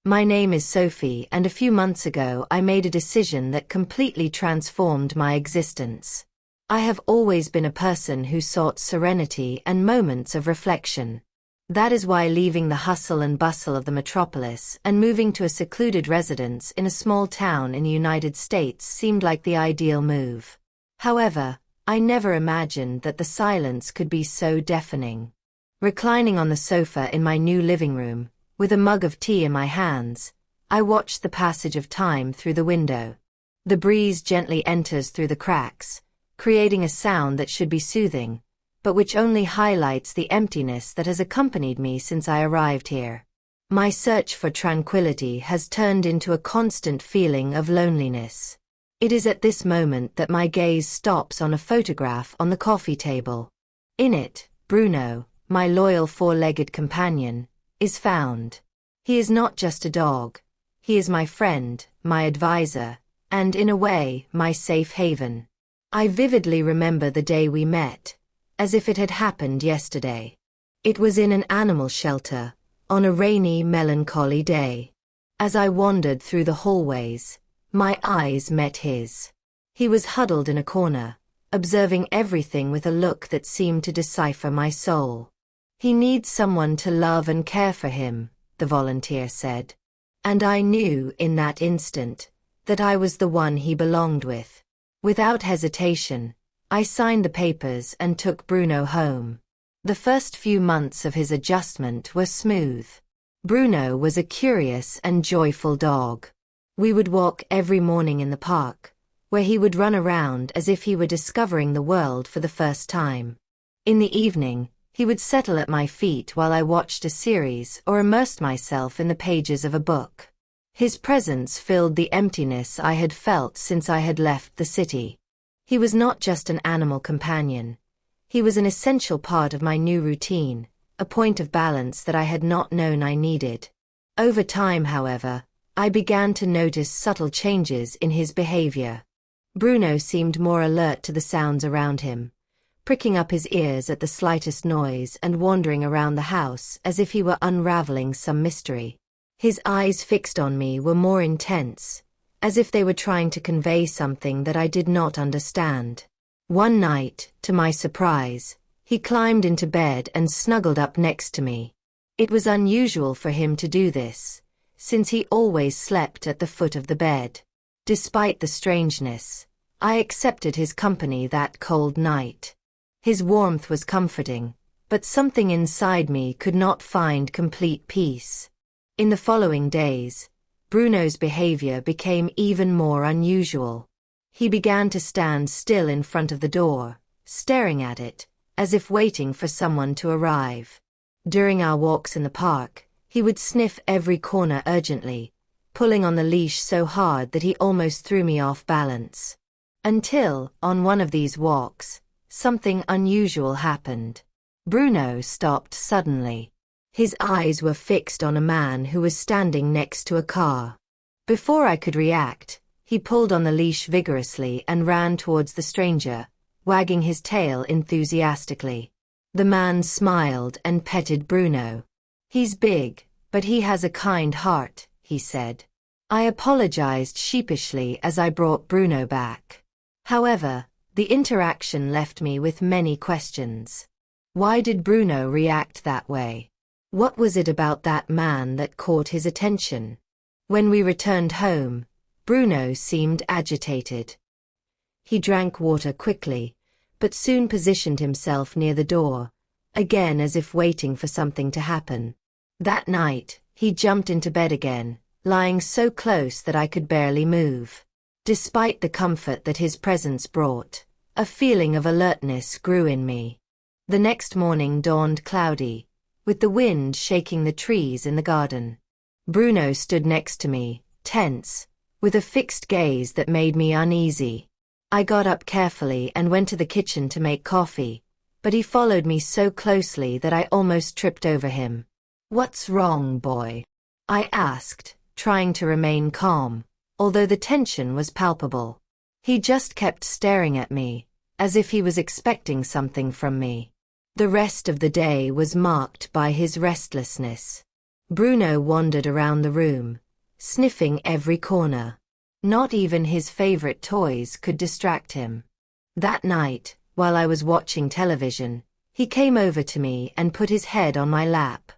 My name is Sophie, and a few months ago I made a decision that completely transformed my existence. I have always been a person who sought serenity and moments of reflection. That is why leaving the hustle and bustle of the metropolis and moving to a secluded residence in a small town in the United States seemed like the ideal move. However, I never imagined that the silence could be so deafening. Reclining on the sofa in my new living room, with a mug of tea in my hands, I watched the passage of time through the window. The breeze gently enters through the cracks, creating a sound that should be soothing, but which only highlights the emptiness that has accompanied me since I arrived here. My search for tranquility has turned into a constant feeling of loneliness. It is at this moment that my gaze stops on a photograph on the coffee table. In it, Bruno, my loyal four-legged companion, is found. He is not just a dog. He is my friend, my advisor, and in a way, my safe haven. I vividly remember the day we met, as if it had happened yesterday. It was in an animal shelter, on a rainy, melancholy day. As I wandered through the hallways, my eyes met his. He was huddled in a corner, observing everything with a look that seemed to decipher my soul. "He needs someone to love and care for him," the volunteer said. And I knew in that instant that I was the one he belonged with. Without hesitation, I signed the papers and took Bruno home. The first few months of his adjustment were smooth. Bruno was a curious and joyful dog. We would walk every morning in the park, where he would run around as if he were discovering the world for the first time. In the evening, he would settle at my feet while I watched a series or immersed myself in the pages of a book. His presence filled the emptiness I had felt since I had left the city. He was not just an animal companion. He was an essential part of my new routine, a point of balance that I had not known I needed. Over time, however, I began to notice subtle changes in his behavior. Bruno seemed more alert to the sounds around him, pricking up his ears at the slightest noise and wandering around the house as if he were unraveling some mystery. His eyes fixed on me were more intense, as if they were trying to convey something that I did not understand. One night, to my surprise, he climbed into bed and snuggled up next to me. It was unusual for him to do this, since he always slept at the foot of the bed. Despite the strangeness, I accepted his company that cold night. His warmth was comforting, but something inside me could not find complete peace. In the following days, Bruno's behavior became even more unusual. He began to stand still in front of the door, staring at it, as if waiting for someone to arrive. During our walks in the park, he would sniff every corner urgently, pulling on the leash so hard that he almost threw me off balance. Until, on one of these walks, something unusual happened. Bruno stopped suddenly. His eyes were fixed on a man who was standing next to a car. Before I could react, he pulled on the leash vigorously and ran towards the stranger, wagging his tail enthusiastically. The man smiled and petted Bruno. "He's big, but he has a kind heart," he said. I apologized sheepishly as I brought Bruno back. However, the interaction left me with many questions. Why did Bruno react that way? What was it about that man that caught his attention? When we returned home, Bruno seemed agitated. He drank water quickly, but soon positioned himself near the door, again as if waiting for something to happen. That night, he jumped into bed again, lying so close that I could barely move. Despite the comfort that his presence brought, a feeling of alertness grew in me. The next morning dawned cloudy, with the wind shaking the trees in the garden. Bruno stood next to me, tense, with a fixed gaze that made me uneasy. I got up carefully and went to the kitchen to make coffee, but he followed me so closely that I almost tripped over him. "What's wrong, boy?" I asked, trying to remain calm, although the tension was palpable. He just kept staring at me, as if he was expecting something from me. The rest of the day was marked by his restlessness. Bruno wandered around the room, sniffing every corner. Not even his favorite toys could distract him. That night, while I was watching television, he came over to me and put his head on my lap.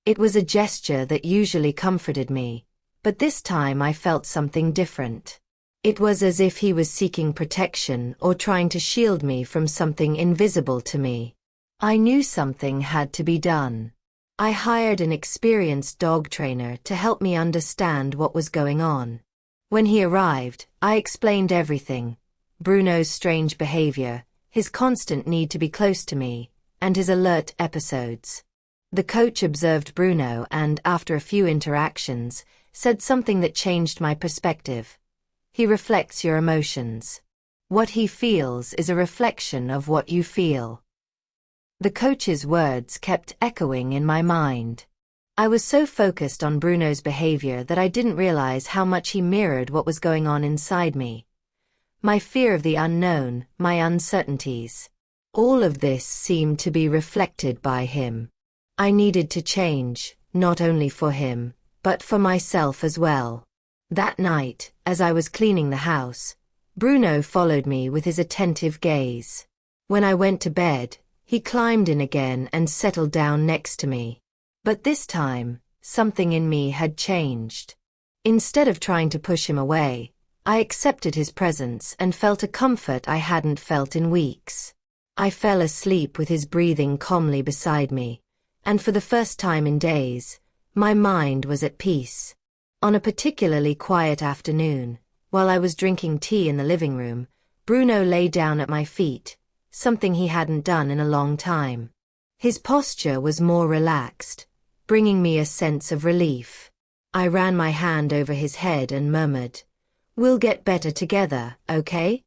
It was a gesture that usually comforted me, but this time I felt something different. It was as if he was seeking protection or trying to shield me from something invisible to me. I knew something had to be done. I hired an experienced dog trainer to help me understand what was going on. When he arrived, I explained everything: Bruno's strange behavior, his constant need to be close to me, and his alert episodes. The coach observed Bruno and, after a few interactions, said something that changed my perspective. He reflects your emotions. What he feels is a reflection of what you feel. The coach's words kept echoing in my mind. I was so focused on Bruno's behavior that I didn't realize how much he mirrored what was going on inside me. My fear of the unknown, my uncertainties. All of this seemed to be reflected by him. I needed to change, not only for him, but for myself as well. That night, as I was cleaning the house, Bruno followed me with his attentive gaze. When I went to bed, he climbed in again and settled down next to me. But this time, something in me had changed. Instead of trying to push him away, I accepted his presence and felt a comfort I hadn't felt in weeks. I fell asleep with his breathing calmly beside me, and for the first time in days, my mind was at peace. On a particularly quiet afternoon, while I was drinking tea in the living room, Bruno lay down at my feet, something he hadn't done in a long time. His posture was more relaxed, bringing me a sense of relief. I ran my hand over his head and murmured, "We'll get better together, okay?"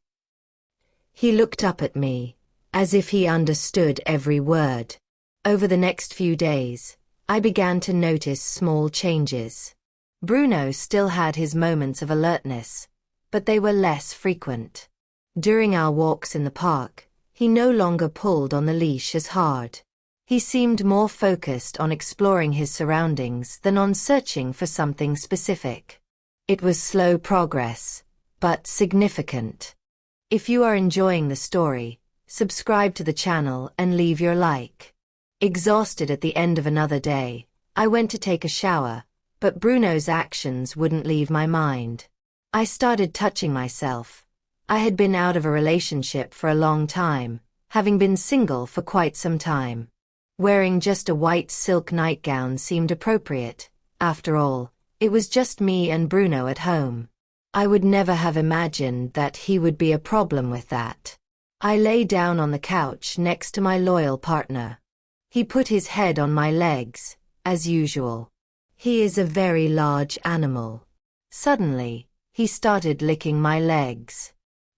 He looked up at me, as if he understood every word. Over the next few days, I began to notice small changes. Bruno still had his moments of alertness, but they were less frequent. During our walks in the park, he no longer pulled on the leash as hard. He seemed more focused on exploring his surroundings than on searching for something specific. It was slow progress, but significant. If you are enjoying the story, subscribe to the channel and leave your like. Exhausted at the end of another day, I went to take a shower, but Bruno's actions wouldn't leave my mind. I started touching myself. I had been out of a relationship for a long time, having been single for quite some time. Wearing just a white silk nightgown seemed appropriate. After all, it was just me and Bruno at home. I would never have imagined that he would be a problem with that. I lay down on the couch next to my loyal partner. He put his head on my legs, as usual. He is a very large animal. Suddenly, he started licking my legs.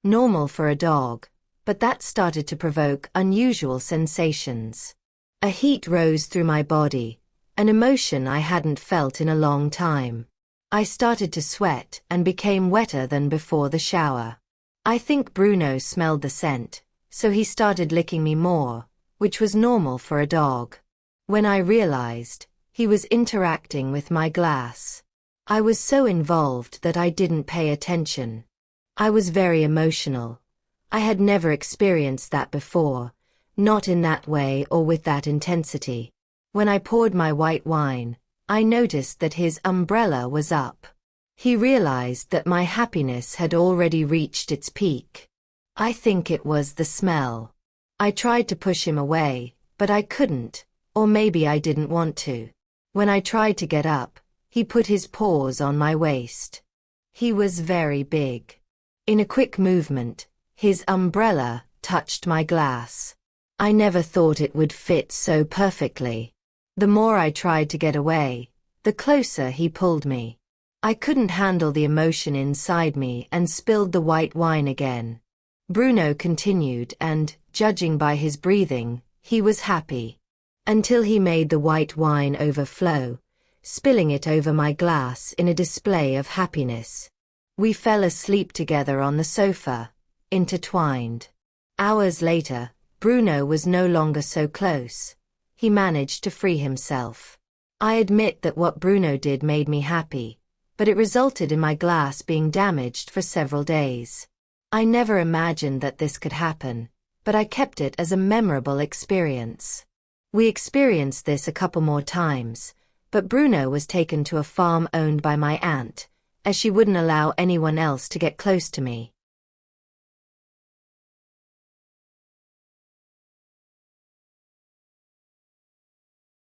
Normal for a dog, but that started to provoke unusual sensations. A heat rose through my body, an emotion I hadn't felt in a long time. I started to sweat and became wetter than before the shower. I think Bruno smelled the scent, so he started licking me more, which was normal for a dog. When I realized, he was interacting with my glass. I was so involved that I didn't pay attention. I was very emotional. I had never experienced that before. Not in that way or with that intensity. When I poured my white wine, I noticed that his umbrella was up. He realized that my happiness had already reached its peak. I think it was the smell. I tried to push him away, but I couldn't, or maybe I didn't want to. When I tried to get up, he put his paws on my waist. He was very big. In a quick movement, his umbrella touched my glass. I never thought it would fit so perfectly. The more I tried to get away, the closer he pulled me. I couldn't handle the emotion inside me and spilled the white wine again. Bruno continued and, judging by his breathing, he was happy. Until he made the white wine overflow, spilling it over my glass in a display of happiness. We fell asleep together on the sofa, intertwined. Hours later, Bruno was no longer so close. He managed to free himself. I admit that what Bruno did made me happy, but it resulted in my glass being damaged for several days. I never imagined that this could happen, but I kept it as a memorable experience. We experienced this a couple more times, but Bruno was taken to a farm owned by my aunt, as she wouldn't allow anyone else to get close to me.